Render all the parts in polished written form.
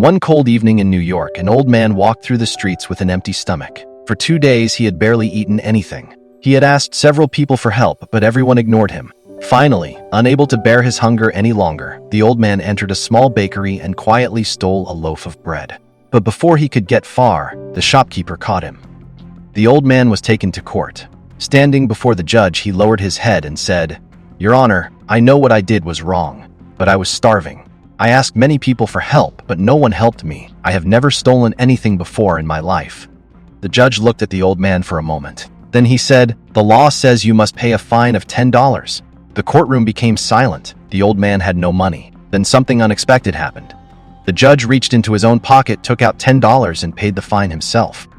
One cold evening in New York, an old man walked through the streets with an empty stomach. For 2 days, he had barely eaten anything. He had asked several people for help, but everyone ignored him. Finally, unable to bear his hunger any longer, the old man entered a small bakery and quietly stole a loaf of bread. But before he could get far, the shopkeeper caught him. The old man was taken to court. Standing before the judge, he lowered his head and said, "Your Honor, I know what I did was wrong, but I was starving. I asked many people for help, but no one helped me. I have never stolen anything before in my life." The judge looked at the old man for a moment. Then he said, "The law says you must pay a fine of $10. The courtroom became silent. The old man had no money. Then something unexpected happened. The judge reached into his own pocket, took out $10, and paid the fine himself.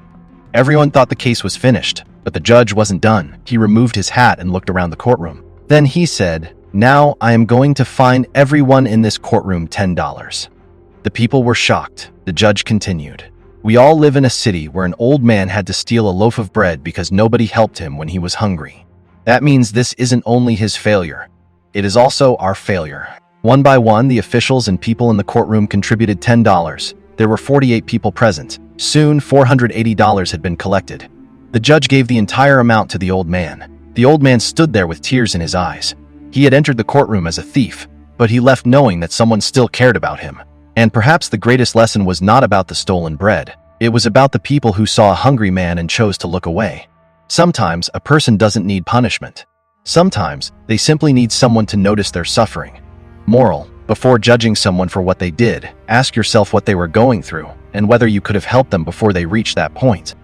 Everyone thought the case was finished, but the judge wasn't done. He removed his hat and looked around the courtroom. Then he said, "Now I am going to fine everyone in this courtroom $10. The people were shocked. The judge continued, "We all live in a city where an old man had to steal a loaf of bread because nobody helped him when he was hungry. That means this isn't only his failure. It is also our failure." One by one, the officials and people in the courtroom contributed $10. There were 48 people present. Soon, $480 had been collected. The judge gave the entire amount to the old man. The old man stood there with tears in his eyes. He had entered the courtroom as a thief, but he left knowing that someone still cared about him. And perhaps the greatest lesson was not about the stolen bread. It was about the people who saw a hungry man and chose to look away. Sometimes a person doesn't need punishment. Sometimes they simply need someone to notice their suffering. Moral: before judging someone for what they did, ask yourself what they were going through and whether you could have helped them before they reached that point.